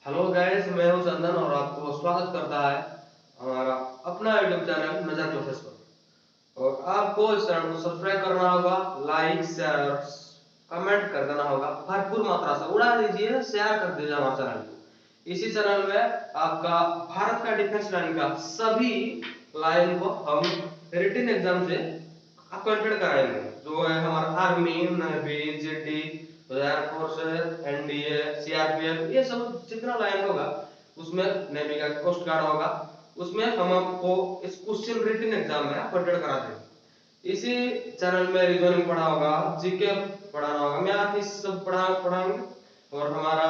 Hello guys, मैं हूं चंदन और आपको स्वागत करता है हमारा अपना यूट्यूब चैनल नजर क्लासेस पर। और आपको इस चैनल को सब्सक्राइब करना होगा, लाइक शेयर कमेंट कर देना होगा, भरपूर मात्रा से उड़ा दीजिए, शेयर कर दीजिए हमारे चैनल को। इसी चैनल में आपका भारत का डिफेंस लाइन का सभी लाइन को हम रिटन एग्जाम से अपडेट कराएंगे, जो है हमारा army, navy, GD, air force, NDA, CRPF, ये सब जितना लाइन होगा उसमें नेवी का कोस्ट गार्ड होगा, उसमें हम आपको इस क्वेश्चन रिटन एग्जाम में अपडेट करा देंगे। इसी चैनल में रीजनिंग पढ़ा होगा, जीके पढ़ाना होगा, मैथ इस सब पढ़ाएंगे। और हमारा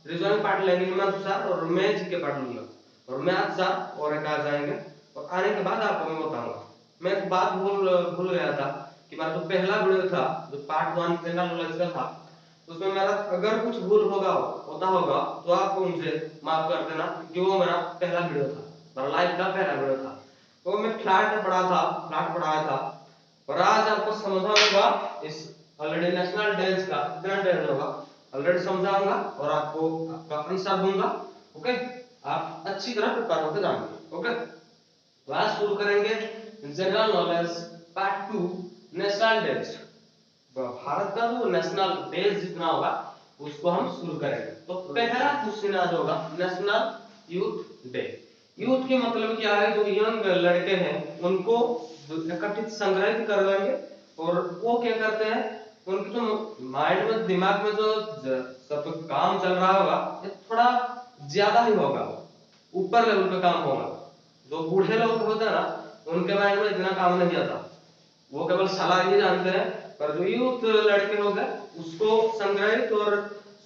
रीजनिंग पार्ट लेंगे हिमांशु सर और मैं जीके पढ़ लूंगा, और मैथ सर और एक आ जाएंगे। और आने के बाद आपको मैं बताऊंगा। मैं एक बात भूल गया था कि मेरा जो पहला वीडियो था, जो पार्ट 1 जनरल नॉलेज का था, उसमें मेरा अगर कुछ भूल होता होगा तो आप मुझे माफ कर देना, क्योंकि वो मेरा पहला वीडियो था, मेरा लाइफ का पहला वीडियो था। तो मैं फ्लैट पढ़ाया था। और आज आपको समझाऊंगा इस ऑलरेडी नेशनल डेज का कितना डेज होगा, ऑलरेडी समझाऊंगा और आपको आपका आंसर दूंगा। ओके, आप अच्छी तरह प्रिपेयर होकर जाएंगे। ओके, तो आज शुरू करेंगे general knowledge part 2, national days. Bharat का जो नेशनल डेज जितना होगा उसको हम शुरू करेंगे। तो पहला क्वेश्चन आज होगा नेशनल यूथ डे। यूथ के मतलब क्या है? जो यंग लड़के हैं उनको एकत्रित संग्रहित कर लेंगे, और वो क्या करते हैं, उनके जो माइंड में, दिमाग में जो सब काम चल रहा होगा ये थोड़ा ज्यादा ही होगा, ऊपर लेवल का काम होगा। जो बूढ़े लोग होते हैं ना, उनके माइंड में इतना काम नहीं आता, वो केवल सलाह ही जानते हैं। पर जो यूथ लड़के लोग हैं उसको संग्रहित और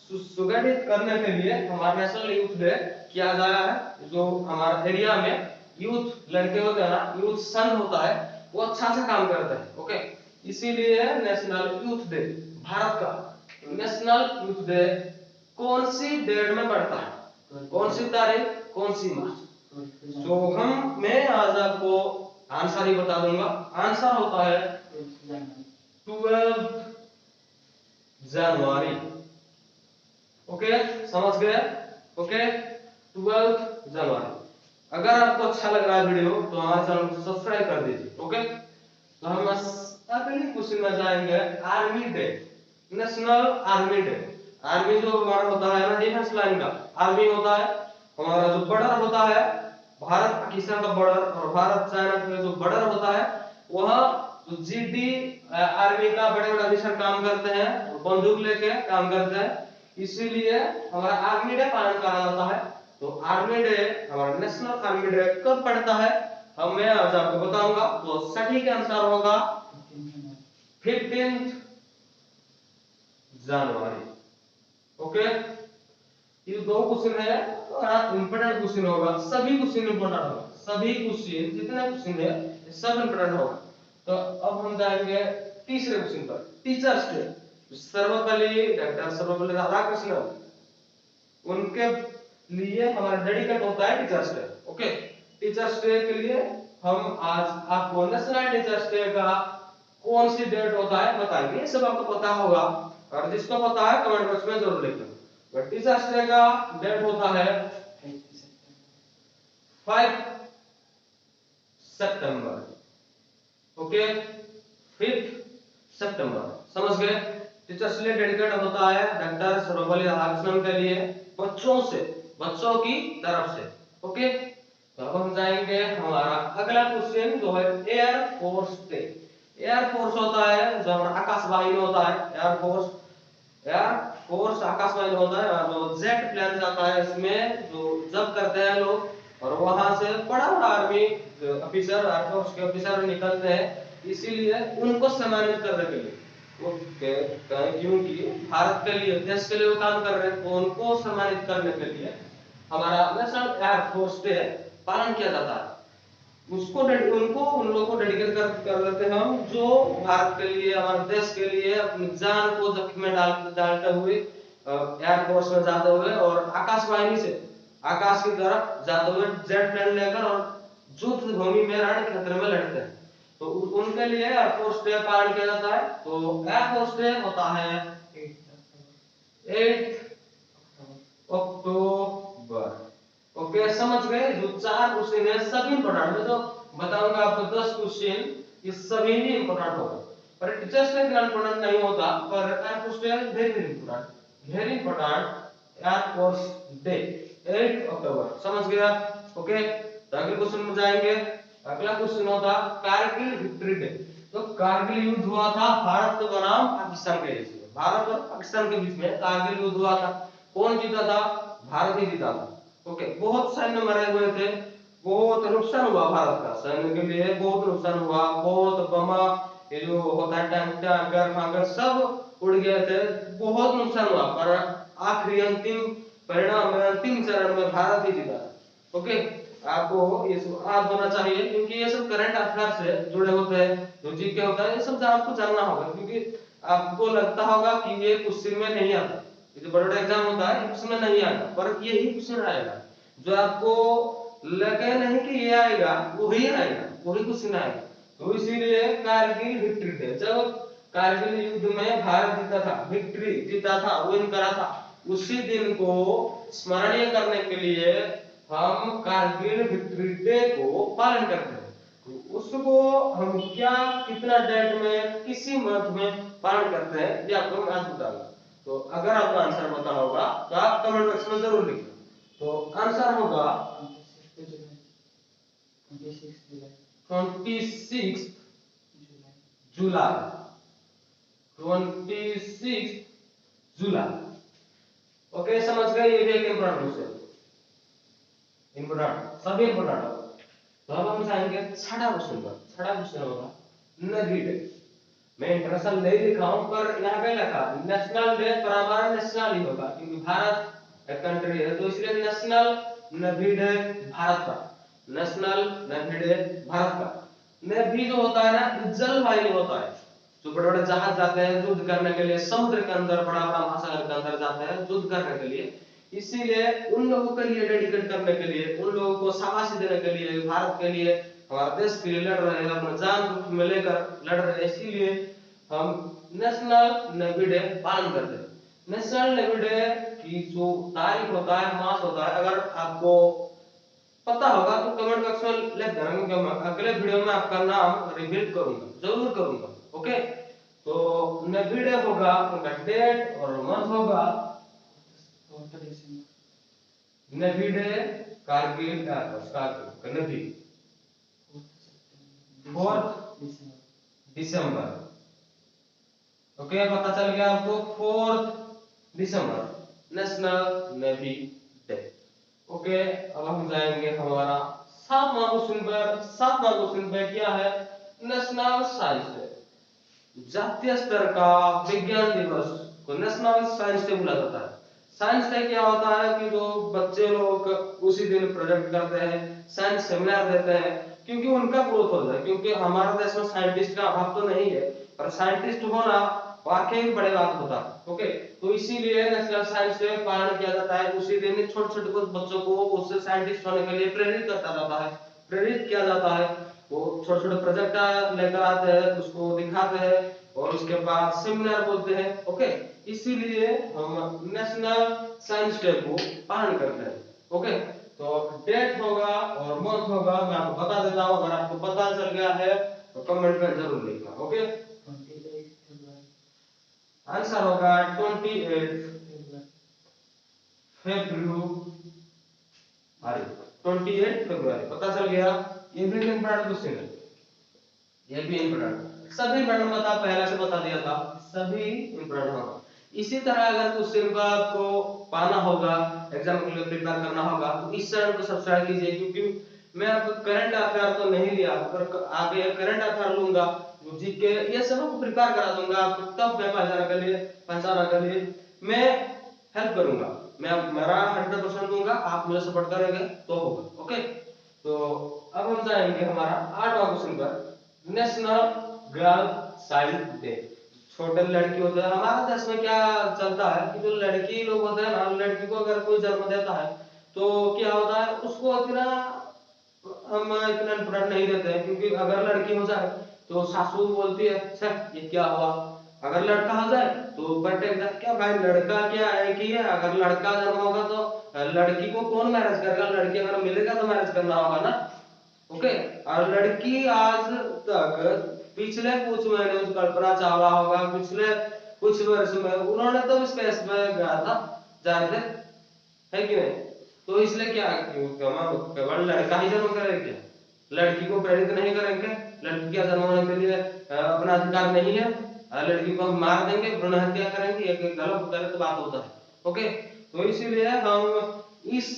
सुगठित करने के लिए हमारा नेशनल यूथ डे किया गया है। जो हमारे एरिया में यूथ लड़के होते हैं ना, यूथ संघ होता है, वो अच्छा से काम करते हैं। ओके, इसीलिए नेशनल यूथ डे। भारत का नेशनल यूथ डे कौन सी डेट में पड़ता है, कौन सी तारीख, कौन सी माह? तो मैं आज आपको आंसर ही बता दूंगा। आंसर होता है 12 जनवरी। ओके, समझ गए? ओके, 12 जनवरी। अगर आपको अच्छा लग रहा है वीडियो तो हमारे चैनल को सब्सक्राइब कर दीजिए। ओके, तो हम अगले क्वेश्चन में जाएंगे। Army day, national army day. Army जो हमारा होता है ना, डिफेंस लाइन का आर्मी होता है। हमारा जो बॉर्डर होता है, भारत पाकिस्तान का बॉर्डर और भारत चाइना का जो बॉर्डर होता है, वह जो जीडी आर्मी का बड़े बड़े मिशन काम करते हैं, बंदूक लेके काम करते हैं, इसीलिए हमारा आर्मी डे पालन करा जाता है। तो आर्मी डे, हमारा नेशनल आर्मी डे कब पड़ता है मैं आज आपको बताऊंगा। तो सटीक आंसर होगा 15 जनवरी। ओके, ये दो क्वेश्चन है, इंपोर्टेंट क्वेश्चन होगा, सभी क्वेश्चन इंपोर्टेंट होगा, सभी क्वेश्चन जितने क्वेश्चन है सब इंपोर्टेंट होगा। तो अब हम जाएंगे तीसरे क्वेश्चन पर, teachers day. Sarvepalli doctor Sarvepalli Radhakrishnan, उनके लिए हमारा डेडिकेट होता है teachers day. Okay, teachers day के लिए हम आज आपको नेशनल टीचर्स डे का कौन सी डेट होता है बताएंगे। ये सब आपको पता होगा, और जिसको पता है कमेंट बॉक्स में जरूर लिखना। टीचर्स डे का डेट होता है 5 सितंबर। ओके, 5 सितंबर, समझ गए? टीचर्स डे डेडिकेट होता है डॉक्टर सर्वपल्ली राधाकृष्णन के लिए, बच्चों से, बच्चों की तरफ से। ओके, तो अब हम जाएंगे हमारा अगला क्वेश्चन, जो है air force day. Air force होता है जो हमारा आकाश वाहिनी होता है, एयर फोर्स आकाश वाहिनी होता है। जो जेट प्लेन जाता है इसमें, जो जब करते हैं लोग, और वहां से बड़ा बड़ा आर्मी ऑफिसर, एयरफोर्स के ऑफिसर निकलते हैं, इसीलिए उनको सम्मानित करने के लिए, क्योंकि भारत के लिए, देश के लिए वो काम कर रहे हैं, तो उनको सम्मानित करने के लिए हमारा नेशनल एयरफोर्स डे पालन किया जाता है। उसको उनको, उन लोगों को डेडिकेट कर देते हैं हम, जो भारत के लिए, हमारे देश के लिए अपनी जान को जोखिम में डालते हुए एयरफोर्स में जाते हुए और आकाश वाहिनी से आकाश की तरफ जाते हुए जेट प्लेन लेकर और युद्ध भूमि में रण क्षेत्र में लड़ते हैं। तो उनके लिए एयरफोर्स डे पालन किया जाता है। तो एयरफोर्स डे होता है 8 अक्टूबर समझ गए? जो 4 क्वेश्चन है सभी इंपॉर्टेंट है, जो बताऊंगा आपको 10 क्वेश्चन, ये सभी ही इंपॉर्टेंट होगा। पर टीचर्स में इतना इंपॉर्टेंट नहीं होता, पर air question very important air force day 8 अक्टूबर। समझ गया? ओके, तो अगले क्वेश्चन में जाएंगे। अगला क्वेश्चन होता कारगिल विक्ट्री डे। तो कारगिल युद्ध हुआ था भारत बनाम पाकिस्तान के बीच में, भारत और पाकिस्तान के बीच में कारगिल युद्ध हुआ था। कौन जीता था? भारत ही जीता था। ओके, बहुत सैन्य मरे हुए थे, बहुत नुकसान हुआ भारत का, सैन्य के लिए बहुत नुकसान हुआ, बहुत बम, ये जो होता है टैंकर फांकर सब उड़ गए थे, बहुत नुकसान हुआ, पर आखिरी अंतिम परिणाम में अंतिम चरण में भारत ही जीता। ओके, आपको ये सब याद होना चाहिए, क्योंकि ये सब करंट अफेयर से जुड़े होते हैं, जो जीके होता है, ये सब आपको जानना होगा, क्योंकि आपको लगता होगा कि ये क्वेश्चन में नहीं आता, ये जो बड़ा एग्जाम होता है उसमें नहीं आता, पर यही क्वेश्चन आएगा। जो आपको लगे नहीं कि ये आएगा, वही आएगा, वही क्वेश्चन आएगा। तो इसीलिए कारगिल विक्ट्री डे, जब कारगिल युद्ध में भारत जीता था, विक्ट्री जीता था, विन करा था, उसी दिन को स्मरणीय करने के लिए हम कारगिल विक्ट्री डे को पालन करते हैं। तो उसको हम क्या, कितना डेट में, किसी मंथ में पालन करते हैं, ये आपको मैं आज बताऊंगा। तो अगर आपको आंसर पता होगा तो आप कमेंट बॉक्स में जरूर लिखना। तो आंसर होगा 26 जुलाई, 26 जुलाई। ओके, समझ गए? ये भी एक इंपॉर्टेंट क्वेश्चन, इंपॉर्टेंट, सभी इंपॉर्टेंट होगा। तो अब हम जाएंगे छठा क्वेश्चन पर। छठा क्वेश्चन होगा नदी डे। मैं इंटरनेशनल नहीं लिखा हूं, पर यहाँ पे लिखा नेशनल डे, पर हमारा नेशनल ही होगा, क्योंकि भारत एक कंट्री है, तो इसलिए नेशनल नेवी डे भारत का, नेशनल नेवी डे भारत का। नेवी जो होता है ना, जल वाहिनी होता है, जो बड़े बड़े जहाज जाते हैं युद्ध करने के लिए, समुद्र के अंदर, बड़ा बड़ा महासागर के अंदर जाते हैं युद्ध करने के लिए, इसीलिए उन लोगों के लिए डेडिकेट करने के लिए, उन लोगों को शाबाशी देने के लिए, भारत के लिए, हमारे देश के लिए लड़ रहे हैं, अपना जान जोखिम में लेकर लड़ रहे हैं, इसीलिए हम नेशनल नेवी डे पालन करते हैं। नेशनल नेवी डे की जो तारीख होता है, मास होता है, अगर आपको पता होगा तो कमेंट बॉक्स में लिख देना, क्योंकि मैं अगले वीडियो में आपका नाम रिवील करूंगा, जरूर करूंगा। ओके, तो नेवी डे होगा, उनका डेट और मंथ होगा navy day, Kargil Kargil navy 4 दिसंबर। ओके, पता चल गया आपको, 4 दिसंबर नेशनल नेवी डे। ओके, अब हम जाएंगे हमारा 7वां क्वेश्चन पर। 7वां क्वेश्चन पे क्या है? नेशनल साइंस डे, जातीय स्तर का विज्ञान दिवस को नेशनल साइंस डे बोला जाता है। साइंस डे क्या होता है कि जो बच्चे लोग उसी दिन प्रोजेक्ट करते हैं, साइंस सेमिनार देते हैं, क्योंकि उनका ग्रोथ हो जाए, क्योंकि हमारे देश में साइंटिस्ट का अभाव तो नहीं है, पर साइंटिस्ट होना वाकई बड़ी बात होता है। ओके, तो इसीलिए नेशनल साइंस डे पालन किया जाता है। उसी दिन छोटे छोटे कुछ बच्चों को उससे साइंटिस्ट होने के लिए प्रेरित करता जाता है, प्रेरित किया जाता है। वो छोटे छोटे प्रोजेक्ट लेकर आते हैं, उसको दिखाते हैं, और उसके बाद सेमिनार बोलते हैं। ओके, इसीलिए हम नेशनल साइंस डे को पालन करते हैं। ओके, तो डेट होगा और मंथ होगा, मैं आपको बता देता हूँ, अगर आपको पता चल गया है तो कमेंट में जरूर लिखना। ओके, आंसर होगा 28 फरवरी, 28 फरवरी। पता चल गया? ये भी इंपॉर्टेंट क्वेश्चन है, ये भी इंपॉर्टेंट, सभी इंपॉर्टेंट बता, पहले से बता दिया था, सभी इंपॉर्टेंट होगा। इसी तरह अगर क्वेश्चन को आपको पाना होगा, एग्जाम के लिए प्रिपेयर करना होगा, तो इस चैनल को सब्सक्राइब कीजिए, क्योंकि मैं आपको करंट अफेयर तो नहीं लिया, पर आगे करंट अफेयर लूंगा, जीके ये सब को प्रिपेयर करा दूंगा, आपको टफ में पहचाना के लिए मैं हेल्प करूंगा। मैं मेरा 100% दूंगा, आप मुझे सपोर्ट करेंगे तो होगा। ओके, तो अब हम जाएंगे हमारा 8वां क्वेश्चन पर। नेशनल गर्ल चाइल्ड डे, छोटे लड़की होते हैं, हमारे देश में क्या चलता है कि जो लड़की लोग होते हैं ना, लड़की को अगर कोई जन्म देता है तो क्या होता है, उसको इतना हम इतना इम्पोर्टेंट नहीं देते हैं, क्योंकि अगर लड़की हो जाए तो सासू बोलती है, ये क्या हुआ, अगर लड़का हो जाए तो कटेगा क्या भाई, लड़का क्या है कि है, अगर लड़का जन्म होगा तो लड़की को कौन मैरिज करेगा, लड़की अगर मिलेगा तो मैरिज करना होगा ना। ओके। और लड़की आज तक पिछले कुछ महीने में कल्पना चावला होगा, पिछले कुछ वर्ष में उन्होंने तो स्पेस में गया था, जाए थे, है कि नहीं। तो इसलिए क्या केवल लड़का ही जन्म करेगा क्या, लड़की को प्रेरित नहीं करेंगे, लड़की का जन्म होने के लिए अपना अधिकार नहीं है, लड़की को हम मार देंगे, भ्रूण हत्या करेंगे, ये गलत गलत बात होता है। ओके। तो इसीलिए हम इस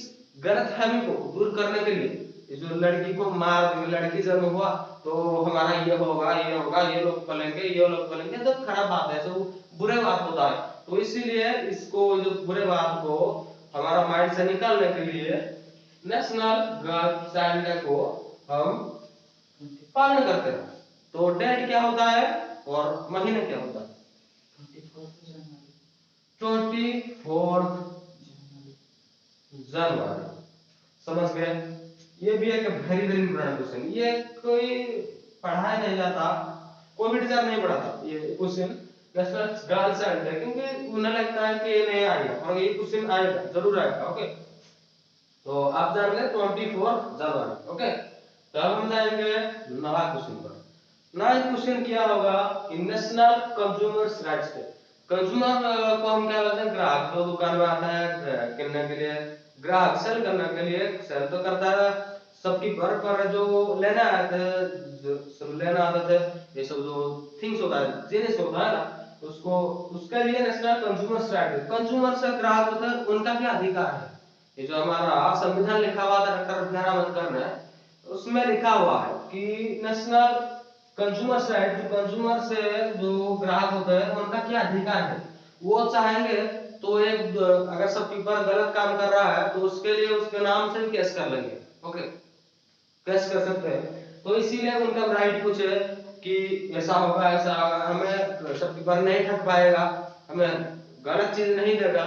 गलत फहमी को दूर करने के लिए, जो लड़की को मार देंगे, लड़की जन्म हुआ तो हमारा ये होगा, ये होगा, ये लोग बोलेंगे, ये लोग बोलेंगे, तो खराब बात है, तो बुरे बात होता है। तो इसीलिए इसको, जो बुरे बात को हमारा माइंड से निकालने के लिए नेशनल गर्ल चाइल्ड डे को हम पालन करते हैं। तो डेट क्या होता है और महीने क्या होता है? 24 जनवरी। समझ गए? ये भी एक वेरी वेरी इंपॉर्टेंट क्वेश्चन, ये कोई पढ़ाया नहीं जाता, कोई भी टीचर नहीं पढ़ाता ये question national girl child day, क्योंकि उन्हें लगता है कि ये नहीं आएगा, और ये क्वेश्चन आएगा, जरूर आएगा। ओके। तो आप जान गए 24 जनवरी। ओके। तो अब हम जाएंगे नया क्वेश्चन पर। नया क्वेश्चन क्या होगा कि national consumers rights day. Consumer को हम क्या बोलते हैं? ग्राहक, जो दुकान में आता है किनने के लिए, ग्राहक सेल करने के लिए, सेल तो करता है सबकी पर जो लेना आते हैं, जो सब लेना आते थे, ये सब जो थिंग्स होता है, जिनिस होता है ना, उसको उसके लिए नेशनल कंज्यूमर्स राइट, कंज्यूमर से ग्राहक होता है, उनका क्या अधिकार है। ये जो हमारा संविधान लिखा हुआ था डॉक्टर भीमराव अम्बेडकर ने, उसमें लिखा हुआ है कि नेशनल कंज्यूमर्स राइट, जो कंज्यूमर से जो ग्राहक होते हैं उनका क्या अधिकार है। वो चाहेंगे तो एक, अगर शॉपकीपर गलत काम कर रहा है तो उसके लिए उसके नाम से केस कर लेंगे। ओके, केस कर सकते हैं। तो इसीलिए उनका राइट कुछ है कि ऐसा होगा, ऐसा होगा, हमें शॉपकीपर नहीं ठग पाएगा, हमें गलत चीज नहीं देगा।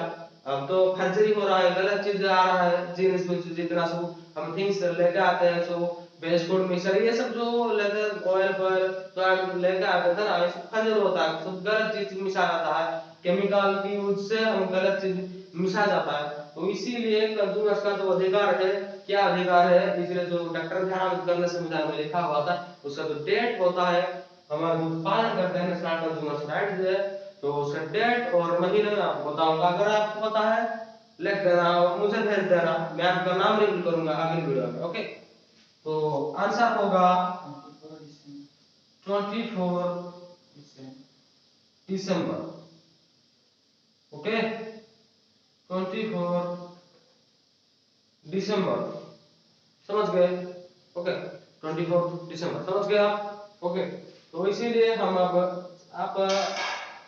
अब तो फर्जरी हो रहा है, गलत चीज आ रहा है, जीन्स में जितना सब हम थिंग्स लेके आते हैं, सो बेस्ड मिक्सर, ये सब जो लेकर ऑयल पर तो लेके आते थे ना, ये सब फर्जर होता है, सब गलत चीज मिसा जाता है, केमिकल की यूज से हम गलत चीज मिसा जाता है। तो इसीलिए कंज्यूमर्स का जो अधिकार है, क्या अधिकार है, इसलिए जो डॉक्टर भीमराव अम्बेडकर ने संविधान में लिखा हुआ था, उसका जो डेट होता है, हमारा जो पालन करते हैं नेशनल कंज्यूमर्स राइट्स है, तो उसका डेट और महीने में आपको बताऊंगा। अगर आपको पता है लिख देना, मुझे भेज देना, मैं आपका नाम रिवील करूंगा अगली वीडियो में। ओके। तो आंसर होगा 24 दिसंबर। ओके, 24 दिसंबर, समझ गए? ओके, 24 दिसंबर, समझ गए आप? ओके। तो इसीलिए हम अब आप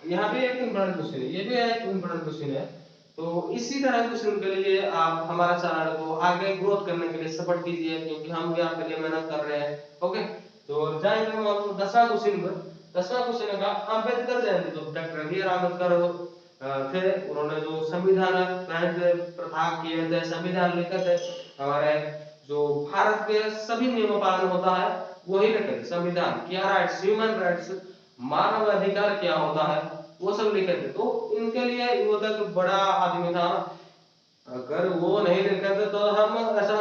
यहाँ पे एक इम्पोर्टेंट क्वेश्चन है, ये भी एक इम्पोर्टेंट क्वेश्चन है। तो इसी तरह क्वेश्चन के लिए आप हमारा चैनल को आगे ग्रोथ करने के लिए सपोर्ट कीजिए, क्योंकि हम भी आपके लिए मेहनत कर रहे हैं। ओके। तो जाएंगे हम 10वां क्वेश्चन पर। 10वां क्वेश्चन का अम्बेडकर जयंती, जो डॉक्टर बी आर अम्बेडकर थे, उन्होंने जो संविधान प्रथा किए थे, संविधान लिखे थे, हमारे जो भारत के सभी नियमों पालन होता है वही लिखे थे। संविधान क्या राइट्स, ह्यूमन राइट्स, मानव अधिकार क्या होता है, वो सब लिखे थे। तो इनके लिए वो तक बड़ा आदमी था, अगर वो नहीं लिखे थे तो हम ऐसा,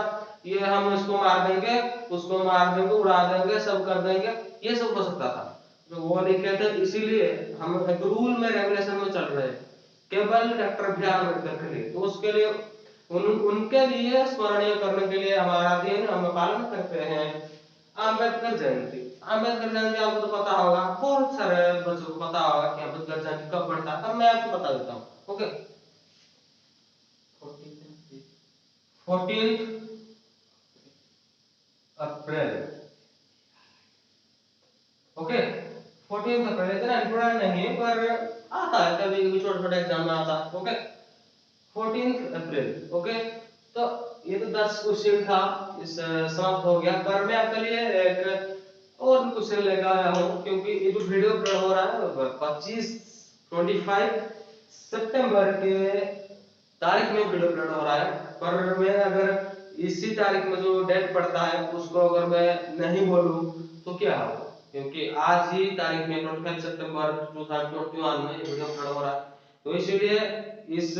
ये हम इसको मार देंगे, उसको मार देंगे, उड़ा देंगे, सब कर देंगे, ये सब हो सकता था। तो वो लिखे थे, इसीलिए हम एक रूल में, रेगुलेशन में चल रहे हैं, केवल डॉक्टर बी आर अम्बेडकर के लिए। तो उसके लिए उनके लिए स्मरणीय करने के लिए हमारा दिन हम पालन करते हैं अम्बेडकर जयंती। अम्बेडकर जयंती आपको तो पता होगा, बहुत सारे बच्चों को पता होगा कि अम्बेडकर जयंती कब पड़ता है, तब मैं आपको बता देता हूँ। ओके, 14 अप्रैल। ओके, 14 अप्रैल, इतना इंपॉर्टेंट नहीं है पर आता है कभी कभी, छोटे छोटे एग्जाम में आता है। ओके, 14 अप्रैल। ओके। तो ये तो 10 क्वेश्चन था, इस समाप्त हो गया, पर मैं आपके लिए एक और क्वेश्चन लेकर आया हूँ, क्योंकि ये जो वीडियो अपलोड हो रहा है 25 सितंबर के तारीख में वीडियो अपलोड हो रहा है, पर मैं अगर इसी तारीख में जो डेट पड़ता है उसको अगर मैं नहीं बोलूं तो क्या होगा? क्योंकि आज ही तारीख में 25 सितंबर 2021 में ये वीडियो अपलोड हो रहा है। तो इसीलिए इस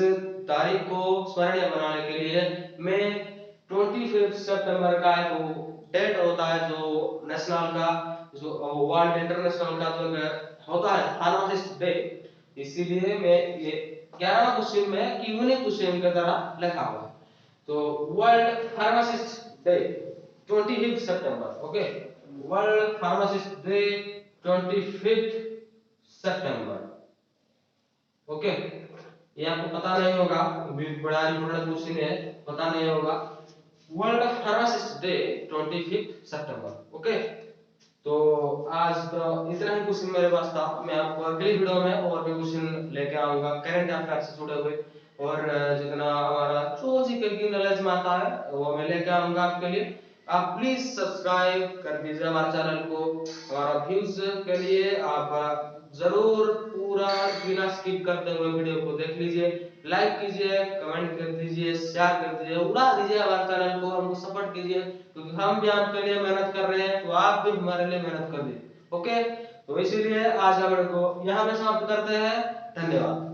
तारीख को स्मरणीय बनाने के लिए मैं 25 सितंबर का जो डेट होता है, जो नेशनल का, जो वर्ल्ड इंटरनेशनल का जो होता है फार्मासिस्ट डे, इसीलिए मैं ये 11 क्वेश्चन में Q&A क्वेश्चन की तरह लिखा हुआ है। तो वर्ल्ड फार्मासिस्ट डे 25 सितंबर, ओके, वर्ल्ड फार्मासिस्ट डे 25 सितंबर, ओके। ये आपको पता नहीं होगा, बड़ा इंपॉर्टेंट क्वेश्चन है, पता नहीं होगा। वर्ल्ड फार्मासिस्ट डे 25 सितंबर, ओके। तो आज तो इतना ही क्वेश्चन मेरे पास था। मैं आपको अगली वीडियो में और भी क्वेश्चन लेके आऊंगा करंट अफेयर से जुड़े हुए, और जितना हमारा जोलॉजिकल की नॉलेज में आता है वो मैं लेके आऊंगा आपके लिए। आप प्लीज सब्सक्राइब कर दीजिए हमारे चैनल को। हमारा व्यूज के लिए आप जरूर पूरा बिना स्किप करते हुए वीडियो को देख लीजिए, लाइक कीजिए, कमेंट कर दीजिए, शेयर कर दीजिए, उड़ा दीजिए हमारे चैनल को, हमको सपोर्ट कीजिए, क्योंकि हम भी आपके लिए मेहनत कर रहे हैं, तो आप भी हमारे लिए मेहनत कर दीजिए, ओके। तो इसीलिए आज हम को यहाँ पे समाप्त करते हैं। धन्यवाद।